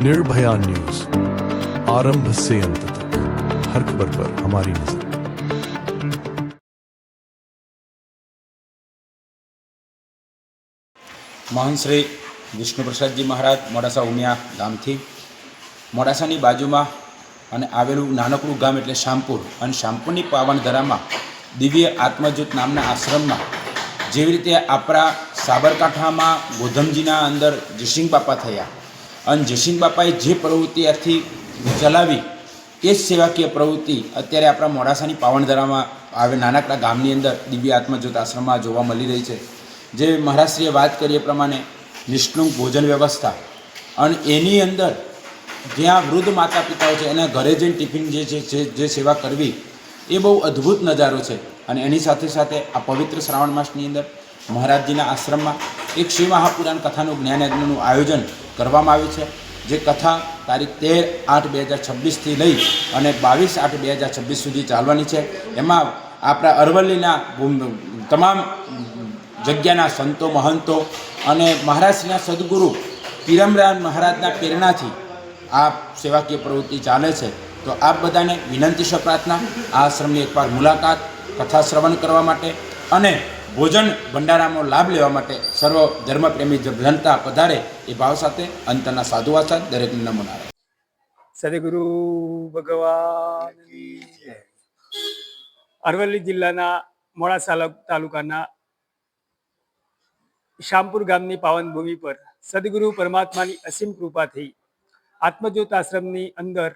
Nirbhaya news, आरंभ से अंत तक हर खबर पर हमारी नजर। महंत श्री विष्णुप्रसाद जी महाराज मोडासा उमिया गाम थी मोडासानी बाजूमां अने आवेलुं नानकड़ुं गाम एटले शामपुर अने शामपुरनी पावन धरामां दिव्य आत्मज्योत नामना आश्रममां जेवी रीते आपणा साबरकांठामां गोधमजीना अंदर जयसिंह बापा थया अने जयसिंह बापाए जे प्रवृत्ति आथी चलावी ए ज सेवाकीय प्रवृत्ति अत्यारे आपणा मोडासानी पावन धरामां आवे नानकड़ा गामनी अंदर दिव्य आत्मज्योत आश्रममां जोवा मळी रही छे। जे महाराजश्रीए बात करी प्रमाणे निष्ठुंक भोजन व्यवस्था अने एनी अंदर ज्यां वृद्ध माता पिताओ छे एना घरे जईने टिफिन जे सेवा करवी ए बहु अद्भुत नजारो छे। अने एनी साथे साथे आ पवित्र श्रावण मासनी अंदर महाराजजीना आश्रममां एक श्री महापुराण कथानुं ज्ञान यज्ञनुं आयोजन करवामां आव्युं छे। जे कथा तारीख 13/8/2026 थी लई अने 22/8/2026 सुधी चालवानी छे। एमां आपणा अरवल्लीना तमाम जग्याना संतो महंतो अने महाराजश्रीना सद्गुरु पीरमराज महाराजना प्रेरणाथी आ सेवाकीय प्रवृत्ति चाले छे। तो आप बधाने विनंती छे प्रार्थना आ आश्रमनी एकवार मुलाकात कथा श्रवण करवा माटे अने भोजन भंडारामां लाभ लेवा माटे सर्व धर्मप्रेमी जनता पधारे ए भाव साथे अंतરના साधु वाचा दरेकने नमो नारायण। सद्गुरु भगवान अरवल्ली जिल्लाना मोडासा तालुकाना शामपुर गामनी पावन भूमि पर सद्गुरु परमात्मानी असीम कृपाथी आत्मज्योत आश्रमनी अंदर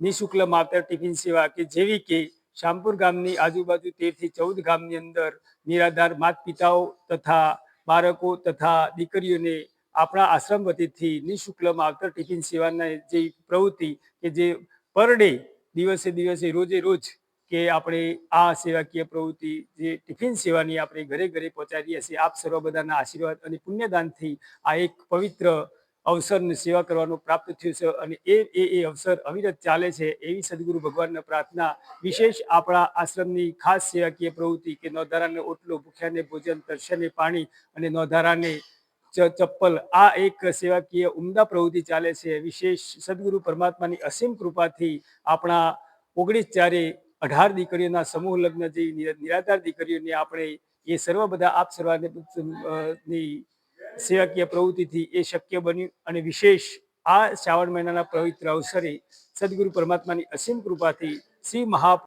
निःशुल्क मावतर टिफिन सेवा के जेवी के शामपुर गामनी आजूबाजू 13 થી 14 गामनी अंदर निराधार माता पिताओ तथा बाळको तथा दीकरीओने अपना आश्रम वतीथी निःशुल्क मावतर टिफिन सेवाना जे प्रवृत्ति के जे पर डे दिवसे दिवसे रोजे रोज के આપણે આ સેવાકીય પ્રવૃત્તિ જે ટિફિન સેવાની આપણે ઘરે ઘરે પહોંચાડીએ છીએ આપ સર્વ બધાના આશીર્વાદ અને પુણ્યદાનથી આ એક પવિત્ર અવસરને સેવા કરવાનો પ્રાપ્ત થયું છે અને એ અવસર અવિરત ચાલે છે એવી સદગુરુ ભગવાનને પ્રાર્થના। વિશેષ આપણા આશ્રમની ખાસ સેવાકીય પ્રવૃત્તિ કે નોધારાને ઓટલો ભૂખ્યાને ભોજન તરસ્યાને પાણી અને નોધારાને चप्पल आ एक सेवाकीय उमदा प्रवृत्ति चाले छे। विशेष सद्गुरु परमात्मानी असीम कृपाथी अपना 19/4/18 दीकरीओना समूह लग्न जे निराधार दीकरीओने आपणे ए सर्व बधा आप सर्वानी सेवाकीय प्रवृत्तिथी ए शक्य बन्युं अने विशेष आ श्रावण महीनाना पवित्र अवसरे सद्गुरु परमात्मानी असीम कृपाथी श्री महा